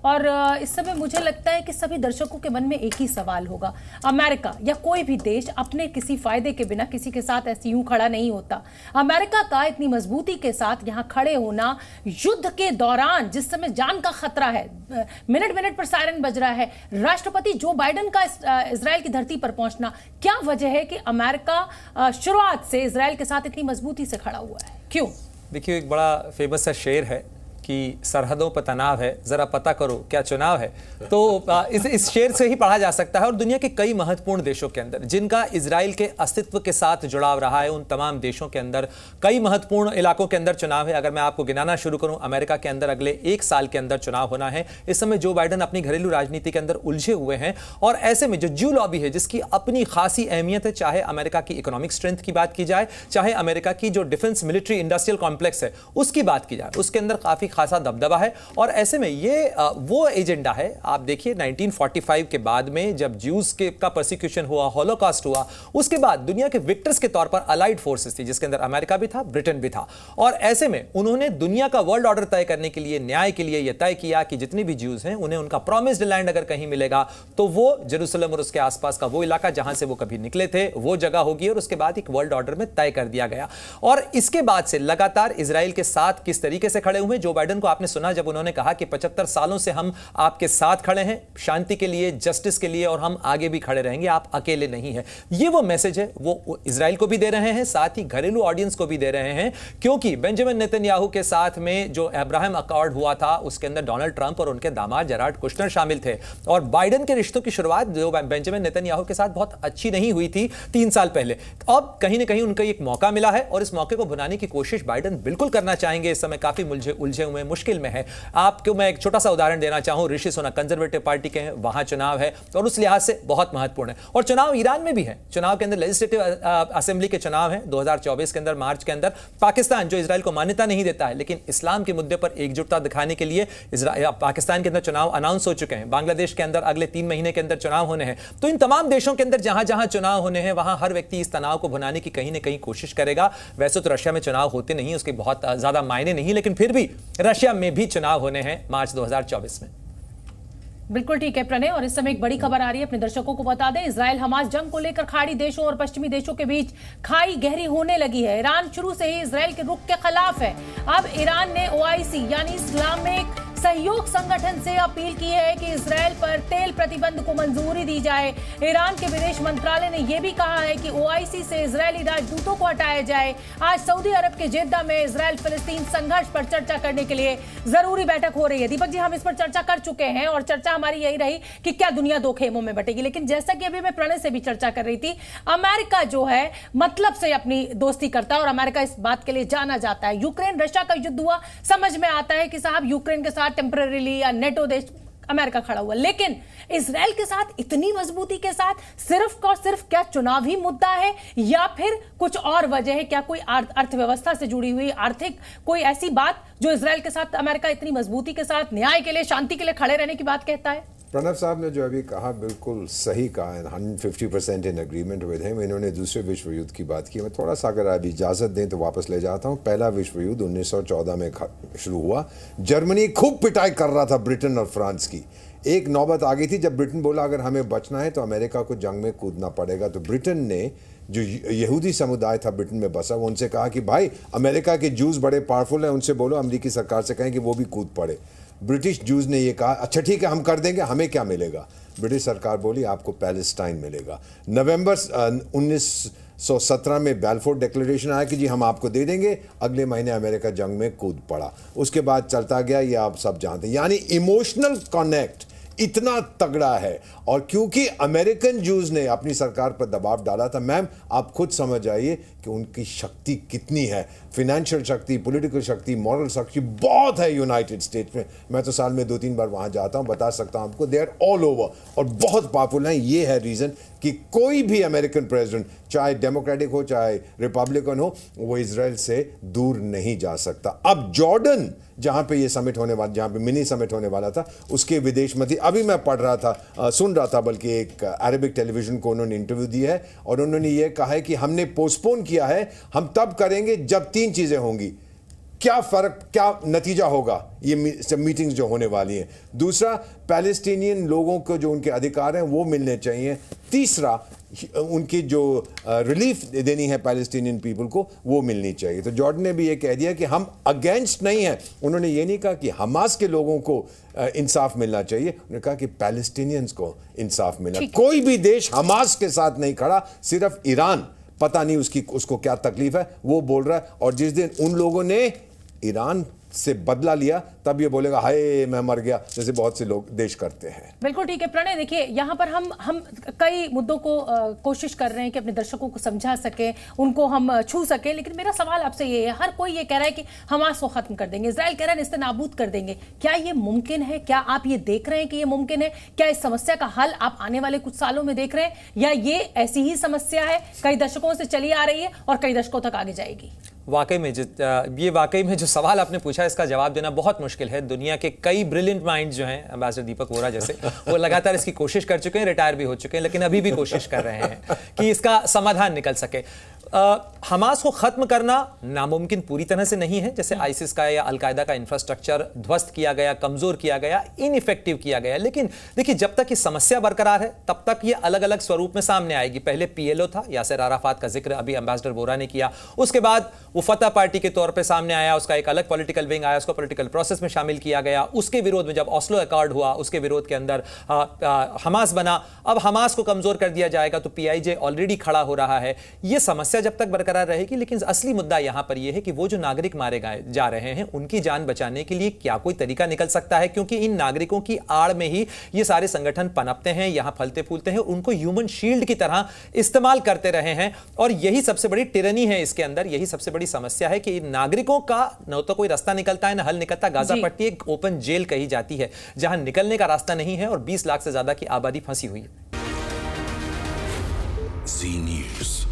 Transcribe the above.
और इस समय मुझे लगता है कि सभी दर्शकों के मन में एक ही सवाल होगा, अमेरिका या कोई भी देश अपने किसी फायदे के बिना किसी के साथ ऐसे यूं खड़ा नहीं होता। अमेरिका का इतनी मजबूती के साथ यहां खड़े होना युद्ध के दौरान, जिस समय जान का खतरा है, मिनट मिनट पर सायरन बज रहा है, राष्ट्रपति जो बाइडेन का इजराइल की धरती पर पहुंचना, क्या वजह है कि अमेरिका शुरुआत से इजराइल के साथ इतनी मजबूती से खड़ा हुआ है? क्यों? देखिए, एक बड़ा फेमस सा शेर है कि सरहदों पर तनाव है, जरा पता करो क्या चुनाव है। तो इस शेर से ही पढ़ा जा सकता है। और दुनिया के कई महत्वपूर्ण देशों के अंदर जिनका इजराइल के अस्तित्व के साथ जुड़ाव रहा है, उन तमाम देशों के अंदर कई महत्वपूर्ण इलाकों के अंदर चुनाव है। अगर मैं आपको गिनाना शुरू करूं, अमेरिका के अंदर अगले 1 साल के अंदर चुनाव होना है। इस समय जो बाइडेन अपनी घरेलू राजनीति के अंदर उलझे हुए हैं, और ऐसे में जो ज्यू लॉबी है जिसकी अपनी खासी अहमियत है, चाहे अमेरिका की इकोनॉमिक स्ट्रेंथ की बात की जाए, चाहे अमेरिका की जो डिफेंस मिलिट्री इंडस्ट्रियल कॉम्प्लेक्स है उसकी बात की जाए, उसके अंदर काफी खासा दबदबा है। और ऐसे में ये वो एजेंडा है। आप देखिए 1945 के बाद में जब ज्यूज के का परसिक्यूशन हुआ, हॉलोकॉस्ट हुआ, उसके बाद दुनिया के विक्टर्स के तौर पर अलाइड फोर्सेस थी, जिसके अंदर अमेरिका भी था, ब्रिटेन भी था। और ऐसे में उन्होंने दुनिया का वर्ल्ड ऑर्डर तय करने के लिए, न्याय के लिए यह तय किया कि जितने भी ज्यूज हैं उन्हें उनका प्रॉमिस्ड लैंड अगर कहीं मिलेगा तो वो जेरूसलम और उसके आसपास का वो इलाका जहां से वो कभी निकले थे वो जगह होगी। और उसके बाद एक वर्ल्ड ऑर्डर में तय कर दिया गया। और इसके बाद से लगातार इजराइल के साथ किस तरीके से खड़े हुए जो बाइडेन को आपने सुना जब उन्होंने कहा कि 75 सालों से हम आपके साथ खड़े हैं, शांति के लिए, जस्टिस के लिए, और हम आगे भी खड़े रहेंगे, आप अकेले नहीं हैं। ये वो मैसेज है वो इजराइल को भी दे रहे हैं, साथ ही घरेलू ऑडियंस को भी दे रहे हैं। क्योंकि बेंजामिन नेतन्याहू के साथ में जो अब्राहम अकॉर्ड हुआ था उसके अंदर डोनाल्ड ट्रंप और उनके दामाद जेराड कुश्नर शामिल थे। और बाइडेन के रिश्तों की शुरुआत जो बेंजामिन नेतन्याहू के साथ बहुत अच्छी नहीं हुई थी 3 साल पहले, अब कहीं ना कहीं उनको एक मौका मिला है और इस मौके को भुनाने की कोशिश बाइडेन बिल्कुल करना चाहेंगे। इस समय काफी उलझे हुए, मुश्किल में है। आपको मैं एक छोटा सा उदाहरण देना चाहूं, ऋषि सुनक कंजर्वेटिव पार्टी के हैं, वहां चुनाव है और उस लिहाज से बहुत महत्वपूर्ण है। और चुनाव ईरान में भी है, चुनाव के अंदर लेजिस्लेटिव असेंबली के चुनाव है 2024 के अंदर, मार्च के अंदर। पाकिस्तान जो इजराइल को मान्यता नहीं देता है लेकिन इस्लाम के मुद्दे पर एकजुटता दिखाने के लिए पाकिस्तान के अंदर चुनाव अनाउंस हो चुके हैं। बांग्लादेश के अंदर अगले 3 महीने के अंदर चुनाव होने हैं। तो इन तमाम देशों के अंदर जहां जहां चुनाव होने हैं वहां हर व्यक्ति इस तनाव को भुनाने की कहीं ना कहीं कोशिश करेगा। वैसे तो रशिया में चुनाव होते नहीं, उसके बहुत ज्यादा मायने नहीं, लेकिन फिर भी रशिया में भी चुनाव होने हैं मार्च 2024 में। बिल्कुल ठीक है प्रणय। और इस समय एक बड़ी खबर आ रही है, अपने दर्शकों को बता दें, इजराइल हमास जंग को लेकर खाड़ी देशों और पश्चिमी देशों के बीच खाई गहरी होने लगी है। ईरान शुरू से ही इजराइल के रुख के खिलाफ है। अब ईरान ने OIC यानी इस्लामिक सहयोग संगठन से अपील की है कि इजराइल पर तेल प्रतिबंध को मंजूरी दी जाए। ईरान के विदेश मंत्रालय ने यह भी कहा है कि OIC से इजरायली राजदूतों को हटाया जाए। आज सऊदी अरब के जेद्दा में इजराइल फिलिस्तीन संघर्ष पर चर्चा करने के लिए जरूरी बैठक हो रही है। दीपक जी, हम इस पर चर्चा कर चुके हैं और चर्चा हमारी यही रही कि क्या दुनिया 2 खेमों में बटेगी। लेकिन जैसा कि अभी मैं प्रणय से भी चर्चा कर रही थी, अमेरिका जो है मतलब से अपनी दोस्ती करता है और अमेरिका इस बात के लिए जाना जाता है। यूक्रेन रशिया का युद्ध हुआ, समझ में आता है कि साहब यूक्रेन के साथ टेम्परेरीली या नेटो देश अमेरिका खड़ा हुआ, लेकिन इजराइल के साथ इतनी मजबूती के साथ सिर्फ और सिर्फ क्या चुनाव ही मुद्दा है या फिर कुछ और वजह है? क्या कोई अर्थव्यवस्था से जुड़ी हुई आर्थिक कोई ऐसी बात जो इजराइल के साथ अमेरिका इतनी मजबूती के साथ न्याय के लिए, शांति के लिए खड़े रहने की बात कहता है? प्रणब साहब ने जो अभी कहा बिल्कुल सही कहा है, 150% इन एग्रीमेंट विद हिम। इन्होंने दूसरे विश्व युद्ध की बात की। मैं थोड़ा सा अगर अभी इजाज़त दें तो वापस ले जाता हूँ। पहला विश्व युद्ध 1914 में शुरू हुआ। जर्मनी खूब पिटाई कर रहा था ब्रिटेन और फ्रांस की। एक नौबत आ गई थी जब ब्रिटेन बोला अगर हमें बचना है तो अमेरिका को जंग में कूदना पड़ेगा। तो ब्रिटेन ने, जो यहूदी समुदाय था ब्रिटेन में बसा, वो उनसे कहा कि भाई अमेरिका के जूस बड़े पावरफुल हैं, उनसे बोलो अमेरिकी सरकार से कहें कि वो भी कूद पड़े। ब्रिटिश जूस ने ये कहा अच्छा ठीक है हम कर देंगे, हमें क्या मिलेगा? ब्रिटिश सरकार बोली आपको पैलेस्टाइन मिलेगा। नवंबर 1917 में बैलफोर्ड डिक्लेरेशन आया कि जी हम आपको दे देंगे। अगले महीने अमेरिका जंग में कूद पड़ा। उसके बाद चलता गया, ये आप सब जानते हैं। यानी इमोशनल कनेक्ट इतना तगड़ा है। और क्योंकि अमेरिकन जूस ने अपनी सरकार पर दबाव डाला था, मैम आप खुद समझ आइए कि उनकी शक्ति कितनी है। फिनेंशियल शक्ति, पॉलिटिकल शक्ति, मॉरल शक्ति बहुत है यूनाइटेड स्टेट्स में। मैं तो साल में 2-3 बार वहाँ जाता हूँ, बता सकता हूँ आपको। दे आर ऑल ओवर और बहुत पॉपुलर हैं। ये है रीज़न कि कोई भी अमेरिकन प्रेसिडेंट, चाहे डेमोक्रेटिक हो चाहे रिपब्लिकन हो, वो इजराइल से दूर नहीं जा सकता। अब जॉर्डन जहाँ पे ये समिट होने वाला, जहाँ पे मिनी समिट होने वाला था, उसके विदेश मंत्री, अभी मैं पढ़ रहा था, सुन रहा था बल्कि, एक अरबिक टेलीविजन को उन्होंने इंटरव्यू दिया है और उन्होंने ये कहा है कि हमने पोस्टपोन किया है, हम तब करेंगे जब 3 चीज़ें होंगी क्या फर्क, क्या नतीजा होगा ये सब मीटिंग्स जो होने वाली हैं। दूसरा, पैलेस्टीनियन लोगों को जो उनके अधिकार हैं वो मिलने चाहिए। तीसरा, उनकी जो रिलीफ देनी है पैलेस्टीनियन पीपल को वो मिलनी चाहिए। तो जॉर्डन ने भी ये कह दिया कि हम अगेंस्ट नहीं हैं। उन्होंने ये नहीं कहा कि हमास के लोगों को इंसाफ मिलना चाहिए, उन्होंने कहा कि पैलेस्टीनियंस को इंसाफ मिलना। कोई भी देश हमास के साथ नहीं खड़ा, सिर्फ ईरान, पता नहीं उसको क्या तकलीफ है, वो बोल रहा है। और जिस दिन उन लोगों ने ईरान से बदला लिया तब ये बोलेगा हाय मैं मर गया, जैसे बहुत से लोग देश करते हैं। बिल्कुल ठीक है प्रणय। देखिए यहाँ पर हम कई मुद्दों को कोशिश कर रहे हैं कि अपने दर्शकों को समझा सकें, उनको हम छू सकें, लेकिन मेरा सवाल आपसे ये है, हर कोई ये कह रहा है कि हमास को खत्म कर देंगे, इजराइल कह रहा है नेस्तनाबूद कर देंगे। क्या ये मुमकिन है? क्या आप ये देख रहे हैं कि ये मुमकिन है? क्या इस समस्या का हल आप आने वाले कुछ सालों में देख रहे हैं, या ये ऐसी ही समस्या है, कई दशकों से चली आ रही है और कई दशकों तक आगे जाएगी? वाकई में जो सवाल आपने पूछा इसका जवाब देना बहुत मुश्किल है। दुनिया के कई ब्रिलियंट माइंड्स जो हैं, एम्बेसडर दीपक वोरा जैसे, वो लगातार इसकी कोशिश कर चुके हैं, रिटायर भी हो चुके हैं, लेकिन अभी भी कोशिश कर रहे हैं कि इसका समाधान निकल सके। हमास को खत्म करना नामुमकिन पूरी तरह से नहीं है। जैसे आईसिस का या अलकायदा का इंफ्रास्ट्रक्चर ध्वस्त किया गया, कमजोर किया गया, इनइफेक्टिव किया गया, लेकिन देखिए जब तक ये समस्या बरकरार है तब तक ये अलग अलग स्वरूप में सामने आएगी। पहले पीएलओ था, यासिर अराफात का जिक्र अभी एम्बेसडर वोरा ने किया, उसके बाद वो फतह पार्टी के तौर पे सामने आया, उसका एक अलग पॉलिटिकल विंग आया, उसको पॉलिटिकल प्रोसेस में शामिल किया गया, उसके विरोध में जब ऑस्लो अकॉर्ड हुआ उसके विरोध के अंदर हमास बना। अब हमास को कमजोर कर दिया जाएगा तो पीआईजे ऑलरेडी खड़ा हो रहा है। ये समस्या जब तक बरकरार रहेगी, लेकिन असली मुद्दा यहां पर यह है कि वो जो नागरिक मारे जा रहे हैं उनकी जान बचाने के लिए क्या कोई तरीका निकल सकता है, क्योंकि इन नागरिकों की आड़ में ही ये सारे संगठन पनपते हैं, यहां फलते फूलते हैं, उनको ह्यूमन शील्ड की तरह इस्तेमाल करते रहे हैं। और यही सबसे बड़ी टिरनी है इसके अंदर, यही सबसे बड़ी समस्या है कि नागरिकों का न तो कोई रास्ता निकलता है, न हल निकलता। गाजा पट्टी एक ओपन जेल कही जाती है जहां निकलने का रास्ता नहीं है और 20 लाख से ज्यादा की आबादी फंसी हुई है। जी न्यूज़।